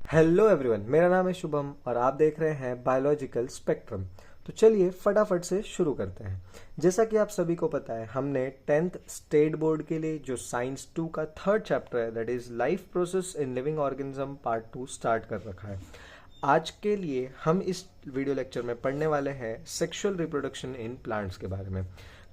Hello everyone, मेरा नाम है शुभम और आप देख रहे हैं बायोलॉजिकल स्पेक्ट्रम। तो चलिए फटाफट से शुरू करते हैं। जैसा कि आप सभी को पता है, हमने 10th स्टेट बोर्ड के लिए जो साइंस 2 का थर्ड चैप्टर है, that is life process in living organism part 2 start कर रखा है। आज के लिए हम इस वीडियो लेक्चर में पढ़ने वाले हैं सेक्सुअल रिप्रोडक्शन इन प्लांट्स के बारे में।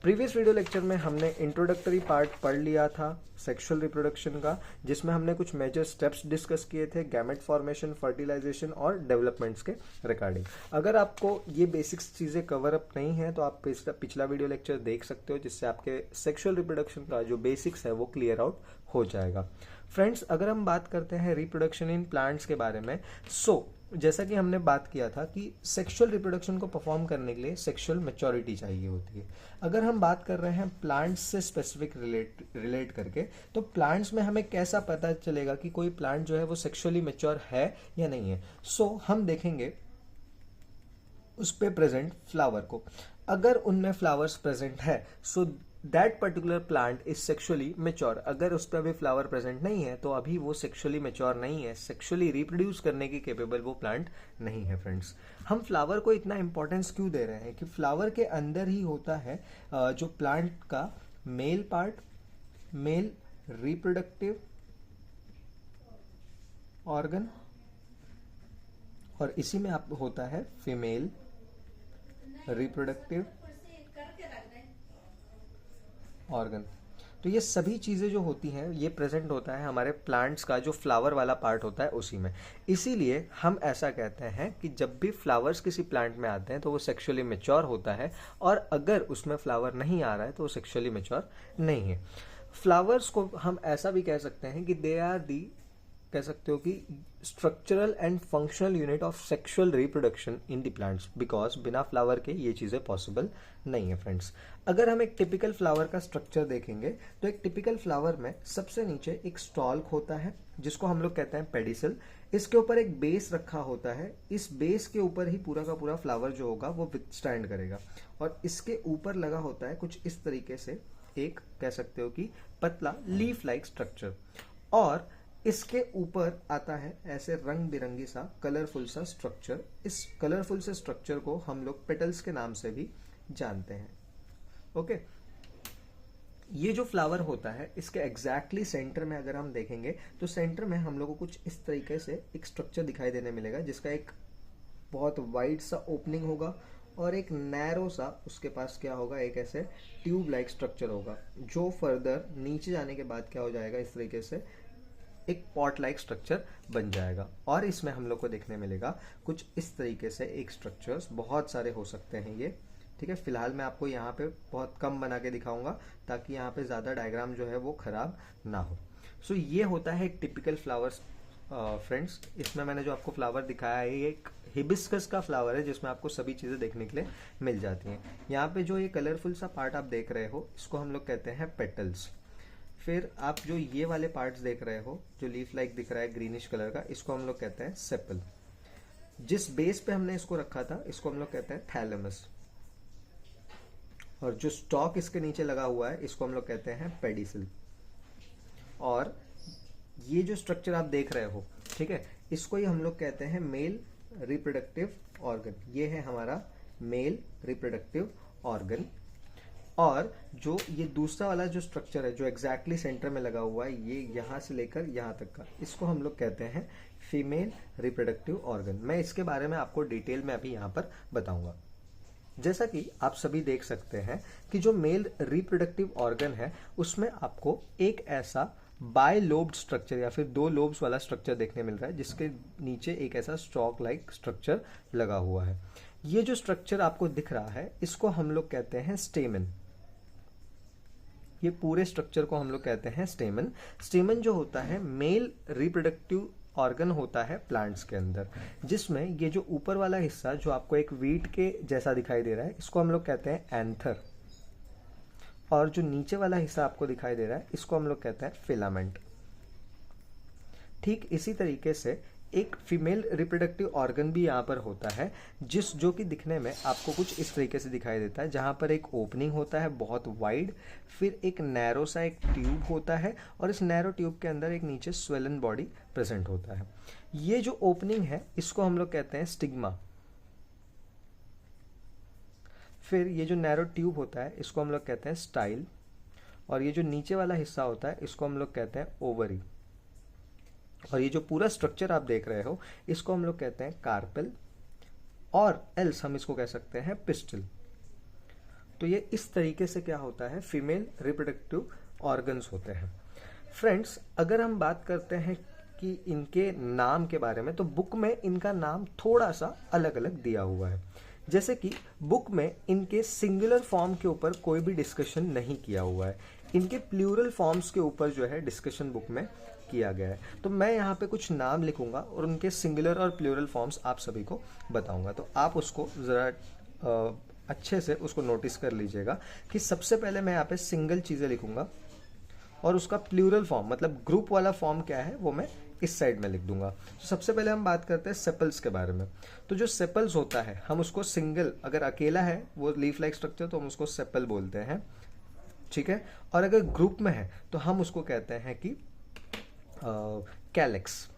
प्रीवियस वीडियो लेक्चर में हमने इंट्रोडक्टरी पार्ट पढ़ लिया था सेक्सुअल रिप्रोडक्शन का, जिसमें हमने कुछ मेजर स्टेप्स डिस्कस किए थे गैमेट फॉर्मेशन, फर्टिलाइजेशन और डेवलपमेंट्स के रिगार्डिंग। अगर आपको ये बेसिक्स चीज़ें कवर अप नहीं है तो आप पिछला वीडियो लेक्चर देख सकते हो, जिससे आपके सेक्सुअल रिप्रोडक्शन का जो बेसिक्स है वो क्लियर आउट हो जाएगा। फ्रेंड्स, अगर हम बात करते हैं रिप्रोडक्शन इन प्लांट्स के बारे में, जैसा कि हमने बात किया था कि सेक्सुअल रिप्रोडक्शन को परफॉर्म करने के लिए सेक्सुअल मैच्योरिटी चाहिए होती है। अगर हम बात कर रहे हैं प्लांट्स से स्पेसिफिक रिलेट करके, तो प्लांट्स में हमें कैसा पता चलेगा कि कोई प्लांट जो है वो सेक्सुअली मैच्योर है या नहीं है। हम देखेंगे उस पे प्रेजेंट फ्लावर को। अगर उनमें फ्लावर्स प्रेजेंट है, that particular plant is sexually mature. अगर उस पर अभी फ्लावर प्रेजेंट नहीं है तो अभी वो सेक्सुअली मेच्योर नहीं है, सेक्सुअली रिप्रोड्यूस करने की केपेबल वो प्लांट नहीं है। फ्रेंड्स, हम फ्लावर को इतना इंपॉर्टेंस क्यों दे रहे हैं कि फ्लावर के अंदर ही होता है जो प्लांट का male part, male reproductive organ, और इसी में आप होता है फीमेल रिप्रोडक्टिव ऑर्गन। तो ये सभी चीज़ें जो होती हैं ये प्रेजेंट होता है हमारे प्लांट्स का जो फ्लावर वाला पार्ट होता है उसी में। इसीलिए हम ऐसा कहते हैं कि जब भी फ्लावर्स किसी प्लांट में आते हैं तो वो सेक्सुअली मेच्योर होता है, और अगर उसमें फ्लावर नहीं आ रहा है तो वो सेक्सुअली मेच्योर नहीं है। फ्लावर्स को हम ऐसा भी कह सकते हैं कि दे आर दी, कह सकते हो कि structural and functional unit of sexual reproduction in the plants, because बिना फ्लावर के ये चीज़ें पॉसिबल नहीं है। फ्रेंड्स, अगर हम एक टिपिकल फ्लावर का स्ट्रक्चर देखेंगे तो एक टिपिकल फ्लावर में सबसे नीचे एक स्टॉल्क होता है जिसको हम लोग कहते हैं पेडिसल। इसके ऊपर एक बेस रखा होता है, इस बेस के ऊपर ही पूरा का पूरा फ्लावर जो होगा वो विथस्टैंड करेगा, और इसके ऊपर लगा होता है कुछ इस तरीके से एक, कह सकते हो कि पतला लीफ लाइक स्ट्रक्चर, और इसके ऊपर आता है ऐसे रंग बिरंगी सा कलरफुल सा स्ट्रक्चर। इस कलरफुल से स्ट्रक्चर को हम लोग पेटल्स के नाम से भी जानते हैं। ओके, ये जो फ्लावर होता है इसके एग्जैक्टली सेंटर में अगर हम देखेंगे तो सेंटर में हम लोग को कुछ इस तरीके से एक स्ट्रक्चर दिखाई देने मिलेगा, जिसका एक बहुत वाइड सा ओपनिंग होगा और एक नैरो सा उसके पास क्या होगा, एक ऐसे ट्यूब लाइक स्ट्रक्चर होगा, जो फर्दर नीचे जाने के बाद क्या हो जाएगा, इस तरीके से एक पॉट लाइक स्ट्रक्चर बन जाएगा। और इसमें हम लोग को देखने मिलेगा कुछ इस तरीके से एक स्ट्रक्चर्स, बहुत सारे हो सकते हैं ये। ठीक है, फिलहाल मैं आपको यहाँ पे बहुत कम बना के दिखाऊंगा ताकि यहाँ पे ज़्यादा डायग्राम जो है वो खराब ना हो। ये होता है एक टिपिकल फ्लावर्स। फ्रेंड्स, इसमें मैंने जो आपको फ्लावर दिखाया है ये एक हिबिस्कस का फ्लावर है, जिसमें आपको सभी चीज़ें देखने के लिए मिल जाती हैं। यहाँ पे जो ये कलरफुल सा पार्ट आप देख रहे हो इसको हम लोग कहते हैं पेटल्स। फिर आप जो ये वाले पार्ट्स देख रहे हो जो लीफ लाइक दिख रहा है ग्रीनिश कलर का, इसको हम लोग कहते हैं सेपल। जिस बेस पे हमने इसको रखा था इसको हम लोग कहते हैं थैलेमस, और जो स्टॉक इसके नीचे लगा हुआ है इसको हम लोग कहते हैं पेडिसल। और ये जो स्ट्रक्चर आप देख रहे हो, ठीक है, इसको ही हम लोग कहते हैं मेल रिप्रोडक्टिव ऑर्गन। ये है हमारा मेल रिप्रोडक्टिव ऑर्गन। और जो ये दूसरा वाला जो स्ट्रक्चर है जो एग्जैक्टली सेंटर में लगा हुआ है, ये यहाँ से लेकर यहाँ तक का, इसको हम लोग कहते हैं फीमेल रिप्रोडक्टिव ऑर्गन। मैं इसके बारे में आपको डिटेल में अभी यहाँ पर बताऊंगा। जैसा कि आप सभी देख सकते हैं कि जो मेल रिप्रोडक्टिव ऑर्गन है उसमें आपको एक ऐसा बाय लोब्ड स्ट्रक्चर या फिर 2 लोब्स वाला स्ट्रक्चर देखने मिल रहा है, जिसके नीचे एक ऐसा स्टॉक लाइक स्ट्रक्चर लगा हुआ है। ये जो स्ट्रक्चर आपको दिख रहा है इसको हम लोग कहते हैं स्टेमन। ये पूरे स्ट्रक्चर को हम लोग कहते हैं स्टेमन। स्टेमन जो होता है मेल रिप्रोडक्टिव ऑर्गन होता है प्लांट्स के अंदर, जिसमें ये जो ऊपर वाला हिस्सा जो आपको एक वीट के जैसा दिखाई दे रहा है इसको हम लोग कहते हैं एंथर, और जो नीचे वाला हिस्सा आपको दिखाई दे रहा है इसको हम लोग कहते हैं फिलामेंट। ठीक इसी तरीके से एक फीमेल रिप्रोडक्टिव ऑर्गन भी यहाँ पर होता है, जो कि दिखने में आपको कुछ इस तरीके से दिखाई देता है, जहाँ पर एक ओपनिंग होता है बहुत वाइड, फिर एक नैरो सा एक ट्यूब होता है और इस नैरो ट्यूब के अंदर एक नीचे स्वेलन बॉडी प्रेजेंट होता है। ये जो ओपनिंग है इसको हम लोग कहते हैं स्टिग्मा। फिर ये जो नैरो ट्यूब होता है इसको हम लोग कहते हैं स्टाइल, और ये जो नीचे वाला हिस्सा होता है इसको हम लोग कहते हैं ओवरी, और ये जो पूरा स्ट्रक्चर आप देख रहे हो इसको हम लोग कहते हैं कार्पेल, और एल्स हम इसको कह सकते हैं पिस्टल। तो ये इस तरीके से क्या होता है, फीमेल रिप्रोडक्टिव ऑर्गन्स होते हैं। फ्रेंड्स, अगर हम बात करते हैं कि इनके नाम के बारे में, तो बुक में इनका नाम थोड़ा सा अलग अलग दिया हुआ है। जैसे कि बुक में इनके सिंगुलर फॉर्म के ऊपर कोई भी डिस्कशन नहीं किया हुआ है, इनके प्लूरल फॉर्म्स के ऊपर जो है डिस्कशन बुक में किया गया है। तो मैं यहाँ पे कुछ नाम लिखूंगा और उनके सिंगुलर और प्लूरल फॉर्म्स आप सभी को बताऊंगा, तो आप उसको ज़रा अच्छे से उसको नोटिस कर लीजिएगा कि सबसे पहले मैं यहाँ पे सिंगल चीज़ें लिखूंगा और उसका प्लूरल फॉर्म मतलब ग्रुप वाला फॉर्म क्या है वो मैं इस साइड में लिख दूंगा। तो सबसे पहले हम बात करते हैं सेपल्स के बारे में। तो जो सेपल्स होता है हम उसको सिंगल, अगर अकेला है वो लीफ लाइक स्ट्रक्चर तो हम उसको सेपल बोलते हैं, ठीक है। और अगर ग्रुप में है तो हम उसको कहते हैं कि कैलेक्स।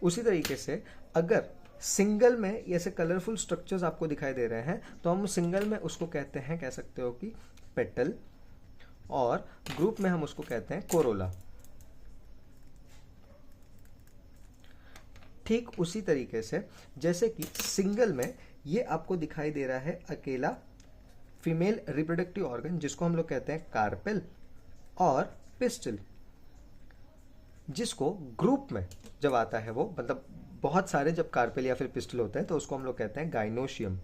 उसी तरीके से अगर सिंगल में ऐसे कलरफुल स्ट्रक्चर्स आपको दिखाई दे रहे हैं तो हम सिंगल में उसको कहते हैं, कह सकते हो कि पेटल, और ग्रुप में हम उसको कहते हैं कोरोला। ठीक उसी तरीके से जैसे कि सिंगल में ये आपको दिखाई दे रहा है अकेला फीमेल रिप्रोडक्टिव ऑर्गन जिसको हम लोग कहते हैं कार्पेल और पिस्टल, जिसको ग्रुप में जब आता है वो मतलब बहुत सारे जब कार्पेल या फिर पिस्टल होते हैं तो उसको हम लोग कहते हैं गाइनोशियम।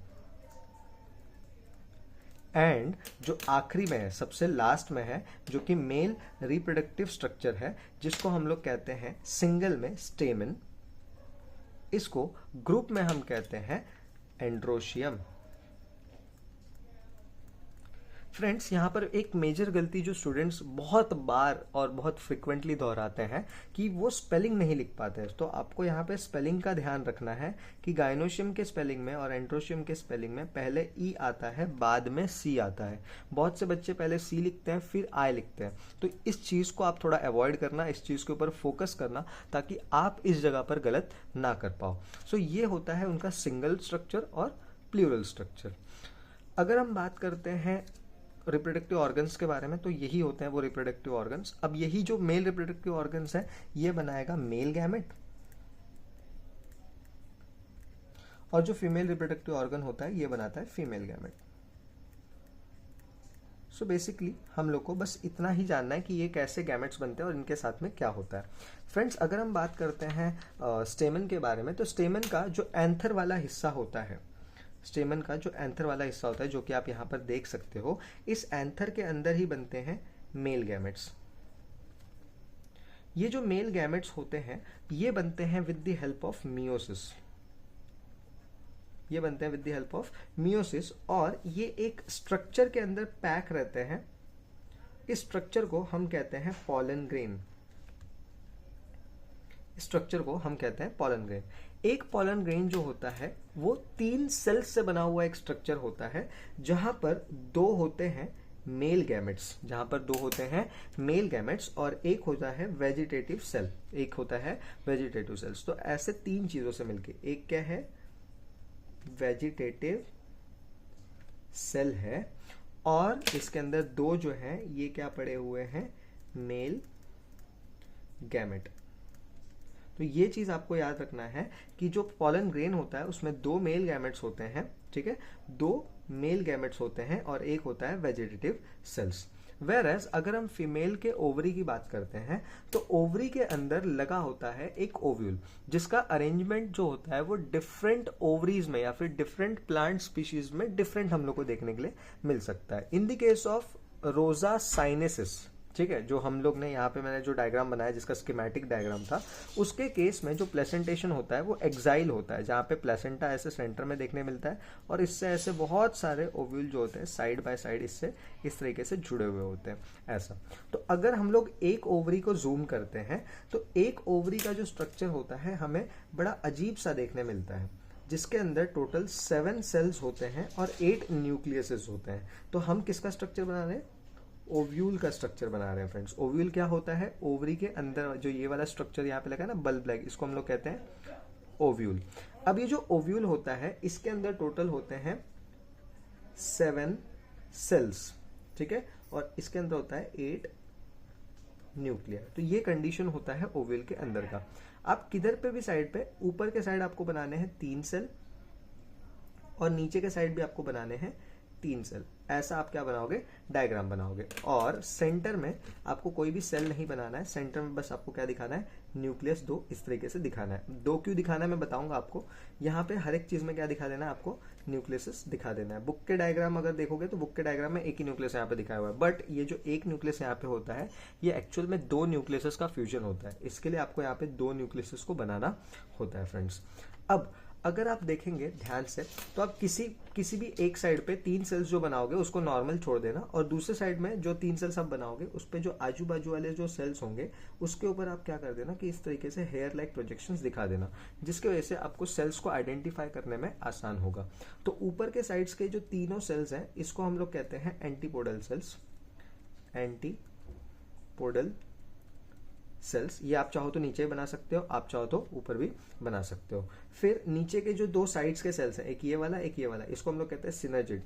एंड जो आखिरी में है, सबसे लास्ट में है, जो कि मेल रिप्रोडक्टिव स्ट्रक्चर है जिसको हम लोग कहते हैं सिंगल में स्टेमन, इसको ग्रुप में हम कहते हैं एंड्रोशियम। फ्रेंड्स, यहाँ पर एक मेजर गलती जो स्टूडेंट्स बहुत बार और बहुत फ्रिक्वेंटली दोहराते हैं कि वो स्पेलिंग नहीं लिख पाते हैं। तो आपको यहाँ पे स्पेलिंग का ध्यान रखना है कि गाइनोशियम के स्पेलिंग में और एंड्रोशियम के स्पेलिंग में पहले ई आता है बाद में सी आता है। बहुत से बच्चे पहले सी लिखते हैं फिर आई लिखते हैं, तो इस चीज़ को आप थोड़ा अवॉइड करना, इस चीज़ के ऊपर फोकस करना ताकि आप इस जगह पर गलत ना कर पाओ। सो ये होता है उनका सिंगल स्ट्रक्चर और प्लूरल स्ट्रक्चर। अगर हम बात करते हैं रिप्रोडक्टिव ऑर्गन्स के बारे में तो यही होते हैं वो रिप्रोडक्टिव ऑर्गन्स। अब यही जो मेल रिप्रोडक्टिव ऑर्गन्स है ये बनाएगा मेल गैमेट, और जो फीमेल रिप्रोडक्टिव ऑर्गन होता है ये बनाता है फीमेल गैमेट। सो बेसिकली हम लोग को बस इतना ही जानना है कि ये कैसे गैमेट्स बनते हैं और इनके साथ में क्या होता है। फ्रेंड्स, अगर हम बात करते हैं स्टेमन के बारे में तो स्टेमन का जो एंथर वाला हिस्सा होता है, स्टेमन का जो एंथर वाला हिस्सा होता है जो कि आप यहाँ पर देख सकते हो, इस एंथर के अंदर ही बनते हैं मेल गैमेट्स। ये जो मेल गैमेट्स होते हैं ये बनते हैं with the help of meiosis, ये बनते हैं with the help of meiosis, और ये एक स्ट्रक्चर के अंदर पैक रहते हैं। इस स्ट्रक्चर को हम कहते हैं पॉलन ग्रेन, स्ट्रक्चर को हम कहते हैं पॉलन ग्रेन। एक पॉलन ग्रेन जो होता है वो 3 सेल्स से बना हुआ एक स्ट्रक्चर होता है जहां पर 2 होते हैं मेल गैमेट्स, जहां पर 2 होते हैं मेल गैमेट्स और एक होता है वेजिटेटिव सेल, एक होता है वेजिटेटिव सेल्स। तो ऐसे 3 चीजों से मिलके एक क्या है, वेजिटेटिव सेल है, और इसके अंदर 2 जो है ये क्या पड़े हुए हैं, मेल गैमेट। तो ये चीज आपको याद रखना है कि जो पॉलन ग्रेन होता है उसमें 2 मेल गैमेट्स होते हैं, ठीक है, 2 मेल गैमेट्स होते हैं और एक होता है वेजिटेटिव सेल्स। वेरएज अगर हम फीमेल के ओवरी की बात करते हैं तो ओवरी के अंदर लगा होता है एक ओव्यूल, जिसका अरेंजमेंट जो होता है वो डिफरेंट ओवरीज में या फिर डिफरेंट प्लांट स्पीशीज में डिफरेंट हम लोग को देखने के लिए मिल सकता है। इन द केस ऑफ रोजा साइनेसिस ठीक है, जो हम लोग ने यहाँ पे मैंने जो डायग्राम बनाया जिसका स्कीमेटिक डायग्राम था, उसके केस में जो प्लेसेंटेशन होता है वो एक्साइल होता है, जहाँ पे प्लेसेंटा ऐसे सेंटर में देखने मिलता है और इससे ऐसे बहुत सारे ओव्यूल जो होते हैं साइड बाय साइड इससे इस तरीके से जुड़े हुए होते हैं ऐसा। तो अगर हम लोग एक ओवरी को जूम करते हैं तो एक ओवरी का जो स्ट्रक्चर होता है हमें बड़ा अजीब सा देखने मिलता है, जिसके अंदर टोटल 7 सेल्स होते हैं और 8 न्यूक्लियसेस होते हैं। तो हम किसका स्ट्रक्चर बना रहे हैं? ओव्यूल का स्ट्रक्चर बना रहे हैं फ्रेंड्स। ओव्यूल क्या होता है? ओवरी के अंदर जो ये वाला स्ट्रक्चर यहाँ पे लगा है ना बल्ब लाइक, इसको हम लोग कहते हैं ओव्यूल। अब ये जो ओव्यूल होता है इसके अंदर टोटल होते हैं 7 सेल्स, ठीक है, और इसके अंदर होता है 8 न्यूक्लियर। तो ये कंडीशन होता है ओव्यूल के अंदर का। आप किधर पे भी साइड पे, ऊपर के साइड आपको बनाने हैं 3 सेल और नीचे के साइड भी आपको बनाने हैं 3 सेल। ऐसा आप क्या बनाओगे? डायग्राम बनाओगे। और सेंटर में आपको कोई भी सेल नहीं बनाना है, सेंटर में बस आपको क्या दिखाना है? न्यूक्लियस 2 इस तरीके से दिखाना है। 2 क्यों दिखाना है मैं बताऊंगा आपको। यहाँ पे हर एक चीज में क्या दिखा देना है आपको? न्यूक्लियस दिखा देना है। बुक के डायग्राम अगर देखोगे तो बुक के डायग्राम में एक ही न्यूक्लियस यहाँ पे दिखाया हुआ है, बट ये जो एक न्यूक्लियस यहाँ पे होता है ये एक्चुअल में 2 न्यूक्लियस का फ्यूजन होता है। इसके लिए आपको यहाँ पे 2 न्यूक्लियस को बनाना होता है फ्रेंड्स। अब अगर आप देखेंगे ध्यान से तो आप किसी भी एक साइड पे 3 सेल्स जो बनाओगे उसको नॉर्मल छोड़ देना और दूसरे साइड में जो 3 सेल्स आप बनाओगे उस पे जो आजू बाजू वाले जो सेल्स होंगे उसके ऊपर आप क्या कर देना कि इस तरीके से हेयर लाइक प्रोजेक्शंस दिखा देना, जिसकी वजह से आपको सेल्स को आइडेंटिफाई करने में आसान होगा। तो ऊपर के साइड्स के जो तीनों सेल्स हैं इसको हम लोग कहते हैं एंटीपोडल सेल्स। एंटीपोडल सेल्स, ये आप चाहो तो नीचे बना सकते हो, आप चाहो तो ऊपर भी बना सकते हो। फिर नीचे के जो 2 साइड्स के सेल्स हैं, एक ये वाला एक ये वाला, इसको हम लोग कहते हैं सिनर्जिड,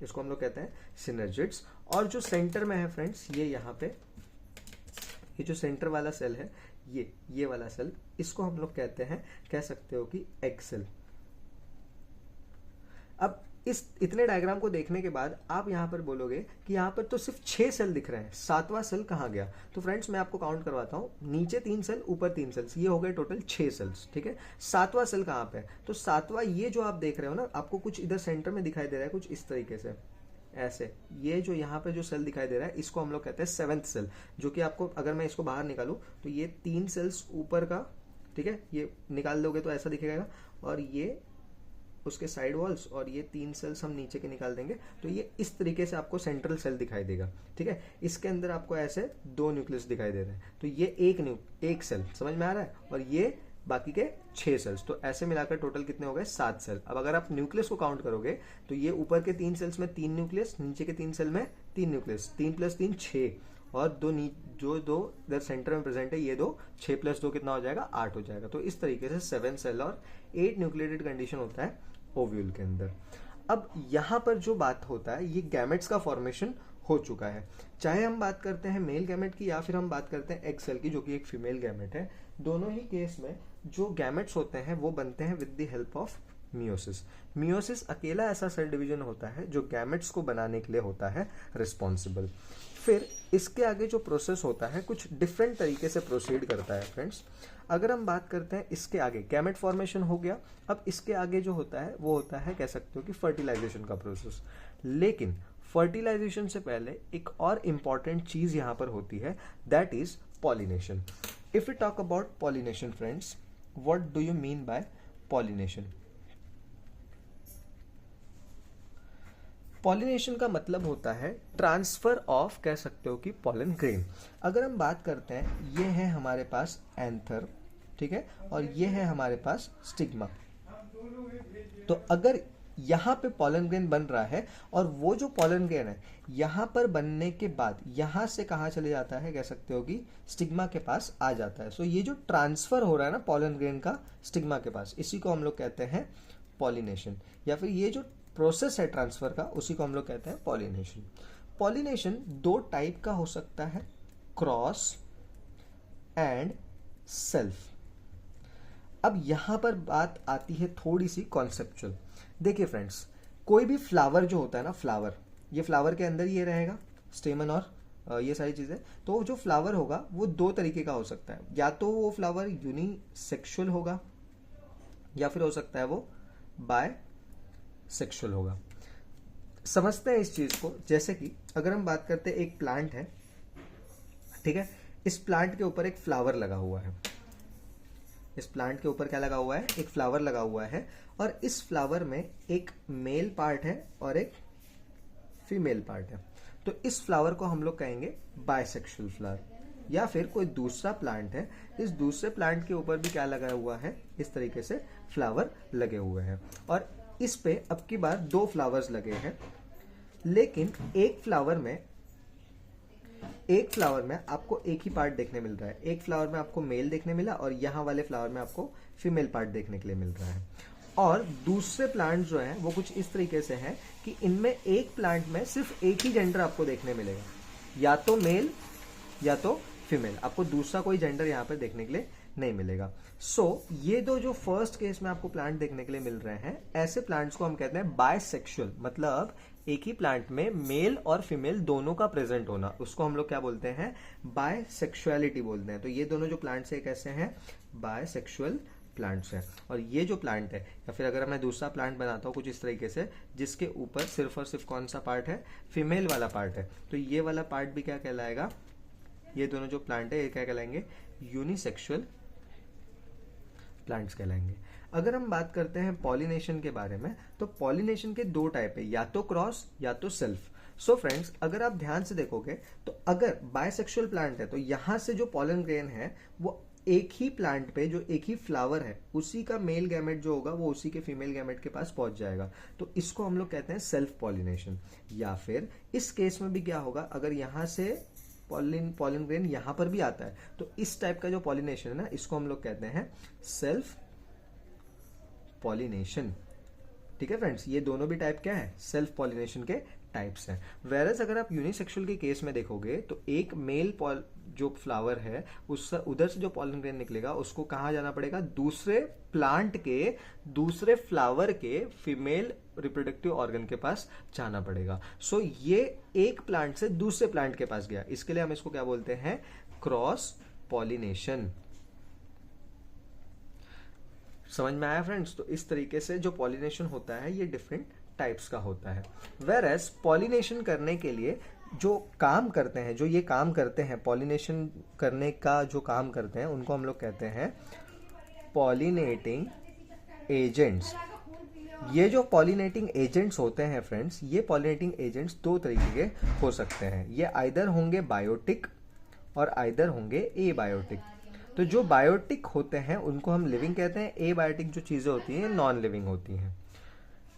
इसको हम लोग कहते हैं सिनर्जिड्स। और जो सेंटर में है फ्रेंड्स ये यहाँ पे ये जो सेंटर वाला सेल है ये वाला सेल, इसको हम लोग कहते हैं, कह सकते हो कि एग सेल। अब इस इतने डायग्राम को देखने के बाद आप यहां पर बोलोगे कि यहां पर तो सिर्फ 6 सेल दिख रहे हैं, 7वां सेल कहां गया? तो फ्रेंड्स मैं आपको काउंट करवाता हूं, नीचे 3 सेल ऊपर 3 सेल्स, ये हो गए टोटल 6 सेल्स, ठीक है। 7वां सेल कहां पे है? तो 7वां ये जो आप देख रहे हो ना, आपको कुछ इधर सेंटर में दिखाई दे रहा है कुछ इस तरीके से ऐसे, ये जो यहाँ पे जो सेल दिखाई दे रहा है इसको हम लोग कहते हैं 7th सेल, जो कि आपको अगर मैं इसको बाहर निकालूं तो ये 3 सेल्स ऊपर का, ठीक है, ये निकाल दोगे तो ऐसा दिखेगा, और ये उसके साइड वॉल्स और ये 3 सेल्स हम नीचे के निकाल देंगे तो ये इस तरीके से आपको सेंट्रल सेल दिखाई देगा, ठीक है। इसके अंदर आपको ऐसे 2 न्यूक्लियस दिखाई दे रहे हैं, तो ये एक सेल, समझ में आ रहा है, और ये बाकी के 6 सेल्स, तो ऐसे मिलाकर टोटल कितने हो गए? 7 सेल। अब अगर आप न्यूक्लियस को काउंट करोगे तो ये ऊपर के 3 सेल्स में 3 न्यूक्लियस, नीचे के 3 सेल में 3 न्यूक्लियस, 3 + 3 6, और जो 2 इधर सेंटर में प्रेजेंट है ये 2, 6 + 2 कितना हो जाएगा? 8 हो जाएगा। तो इस तरीके से 7 सेल और 8 न्यूक्लिएटेड कंडीशन होता है ओव्यूल के अंदर। अब यहां पर जो बात होता है ये गैमेट्स का फॉर्मेशन हो चुका है, चाहे हम बात करते हैं मेल गैमेट की या फिर हम बात करते हैं एग सेल की जो कि एक फीमेल गैमेट है। दोनों ही केस में जो गैमेट्स होते हैं वो बनते हैं with the help of meiosis. Meiosis अकेला ऐसा सेल डिवीजन होता है जो गैमेट्स को बनाने के लिए होता है रिस्पॉन्सिबल। फिर इसके आगे जो प्रोसेस होता है कुछ डिफरेंट तरीके से प्रोसीड करता है फ्रेंड्स। अगर हम बात करते हैं इसके आगे, गैमेट फॉर्मेशन हो गया, अब इसके आगे जो होता है वो होता है, कह सकते हो कि फर्टिलाइजेशन का प्रोसेस। लेकिन फर्टिलाइजेशन से पहले एक और इंपॉर्टेंट चीज यहां पर होती है, that is pollination. If you talk about pollination friends, what do you mean by pollination? Pollination का मतलब होता है ट्रांसफर ऑफ, कह सकते हो कि पॉलन ग्रेन। अगर हम बात करते हैं, ये है हमारे पास एंथर, ठीक है, और ये है हमारे पास स्टिग्मा। तो अगर यहाँ पे पॉलन ग्रेन बन रहा है और वो जो पॉलन ग्रेन है यहाँ पर बनने के बाद यहाँ से कहाँ चले जाता है, कह सकते हो कि स्टिग्मा के पास आ जाता है। सो ये जो ट्रांसफर हो रहा है ना पॉलन ग्रेन का स्टिग्मा के पास, इसी को हम लोग कहते हैं पॉलिनेशन, या फिर ये जो प्रोसेस है ट्रांसफर का उसी को हम लोग कहते हैं पॉलिनेशन। पॉलिनेशन 2 टाइप का हो सकता है, क्रॉस एंड सेल्फ। अब यहां पर बात आती है थोड़ी सी कॉन्सेप्चुअल। देखिए फ्रेंड्स, कोई भी फ्लावर जो होता है ना, फ्लावर, ये फ्लावर के अंदर ये रहेगा स्टेमन और ये सारी चीजें, तो जो फ्लावर होगा वो 2 तरीके का हो सकता है, या तो वो फ्लावर यूनिसेक्सुअल होगा या फिर हो सकता है वो बाय सेक्सुअल होगा। समझते हैं इस चीज को। जैसे कि अगर हम बात करते हैं, एक प्लांट है, ठीक है, इस प्लांट के ऊपर एक फ्लावर लगा हुआ है। इस प्लांट के ऊपर क्या लगा हुआ है? एक फ्लावर लगा हुआ है, और इस फ्लावर में एक मेल पार्ट है और एक फीमेल पार्ट है। तो इस फ्लावर को हम लोग कहेंगे बाइसेक्सुअल फ्लावर। या फिर कोई दूसरा प्लांट है, इस दूसरे प्लांट के ऊपर भी क्या लगा हुआ है? इस तरीके से फ्लावर लगे हुए हैं, और इस पे अब की बार 2 फ्लावर्स लगे हैं। लेकिन एक फ्लावर में आपको एक ही पार्ट देखने मिल रहा है। एक फ्लावर में आपको मेल देखने मिला, और यहाँ वाले फ्लावर में आपको फीमेल पार्ट देखने के लिए मिल रहा है। और दूसरे प्लांट जो है वो कुछ इस तरीके से हैं कि इनमें एक प्लांट में सिर्फ एक ही जेंडर आपको देखने मिलेगा, या तो मेल या तो फीमेल। आपको दूसरा कोई जेंडर यहाँ पर देखने के लिए नहीं मिलेगा। ये दो जो फर्स्ट केस में आपको प्लांट देखने के लिए मिल रहे हैं, ऐसे प्लांट्स को हम कहते हैं बायसेक्सुअल। मतलब एक ही प्लांट में मेल और फीमेल दोनों का प्रेजेंट होना, उसको हम लोग क्या बोलते हैं? बायसेक्सुअलिटी बोलते हैं। तो ये दोनों जो प्लांट्स है कैसे हैं? बायसेक्सुअल प्लांट्स हैं। और ये जो प्लांट है, या फिर अगर मैं दूसरा प्लांट बनाता हूँ कुछ इस तरीके से, जिसके ऊपर सिर्फ और सिर्फ कौन सा पार्ट है? फीमेल वाला पार्ट है, तो ये वाला पार्ट भी क्या कहलाएगा? ये दोनों जो प्लांट है ये क्या कहलाएंगे? यूनिसेक्सुअल प्लांट्स कहलाएंगे। अगर हम बात करते हैं पॉलिनेशन के बारे में, तो पॉलिनेशन के 2 टाइप है, या तो क्रॉस या तो सेल्फ। सो फ्रेंड्स, अगर आप ध्यान से देखोगे तो अगर बायसेक्सुअल प्लांट है तो यहां से जो पॉलन ग्रेन है वो एक ही प्लांट पे, जो एक ही फ्लावर है, उसी का मेल गैमेट जो होगा वो उसी के फीमेल गैमेट के पास पहुंच जाएगा। तो इसको हम लोग कहते हैं सेल्फ पॉलिनेशन। या फिर इस केस में भी क्या होगा? अगर यहां से पॉलन ग्रेन यहां पर भी आता है, तो इस टाइप का जो पॉलिनेशन है ना, इसको हम लोग कहते हैं सेल्फ पॉलिनेशन। ठीक है फ्रेंड्स, ये दोनों भी टाइप क्या है? सेल्फ पॉलिनेशन के टाइप्स हैं। वेरस अगर आप यूनिसेक्सुअल के केस में देखोगे तो एक मेल जो फ्लावर है उस उधर से जो पॉलन ग्रेन निकलेगा उसको कहाँ जाना पड़ेगा? दूसरे प्लांट के दूसरे फ्लावर के फीमेल रिप्रोडक्टिव ऑर्गन के पास जाना पड़ेगा। ये एक प्लांट से दूसरे प्लांट के पास गया, इसके लिए हम इसको क्या बोलते हैं? Cross pollination. समझ में आया फ्रेंड्स? तो इस तरीके से जो पॉलिनेशन होता है ये डिफरेंट टाइप्स का होता है। वेरएस पॉलिनेशन करने के लिए जो काम करते हैं, जो ये काम करते हैं, पॉलिनेशन करने का जो काम करते हैं, उनको हम लोग कहते हैं पॉलिनेटिंग एजेंट्स। ये जो पॉलिनेटिंग एजेंट्स होते हैं फ्रेंड्स, ये पॉलिनेटिंग एजेंट्स 2 तरीके के हो सकते हैं। ये आइदर होंगे बायोटिक और आइदर होंगे एबायोटिक। तो जो बायोटिक होते हैं उनको हम लिविंग कहते हैं, एबायोटिक जो चीज़ें होती हैं नॉन लिविंग होती हैं।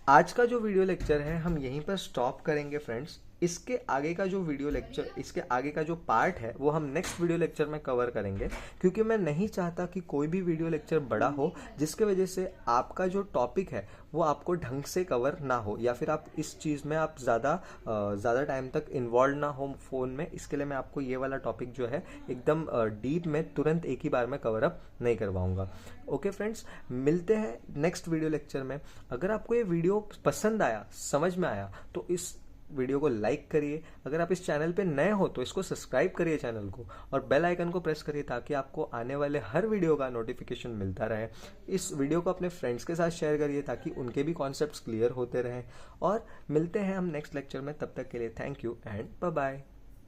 आज का जो वीडियो लेक्चर है हम यहीं पर स्टॉप करेंगे फ्रेंड्स। इसके आगे का जो वीडियो लेक्चर, इसके आगे का जो पार्ट है वो हम नेक्स्ट वीडियो लेक्चर में कवर करेंगे, क्योंकि मैं नहीं चाहता कि कोई भी वीडियो लेक्चर बड़ा हो जिसके वजह से आपका जो टॉपिक है वो आपको ढंग से कवर ना हो, या फिर आप इस चीज़ में आप ज़्यादा टाइम तक इन्वॉल्व ना हो फ़ोन में। इसके लिए मैं आपको ये वाला टॉपिक जो है एकदम डीप में तुरंत एक ही बार में कवर अप नहीं करवाऊँगा। ओके फ्रेंड्स, मिलते हैं नेक्स्ट वीडियो लेक्चर में। अगर आपको ये वीडियो पसंद आया, समझ में आया, तो इस वीडियो को लाइक करिए। अगर आप इस चैनल पे नए हो तो इसको सब्सक्राइब करिए चैनल को, और बेल आइकन को प्रेस करिए ताकि आपको आने वाले हर वीडियो का नोटिफिकेशन मिलता रहे। इस वीडियो को अपने फ्रेंड्स के साथ शेयर करिए ताकि उनके भी कॉन्सेप्ट्स क्लियर होते रहें। और मिलते हैं हम नेक्स्ट लेक्चर में, तब तक के लिए thank you and bye bye.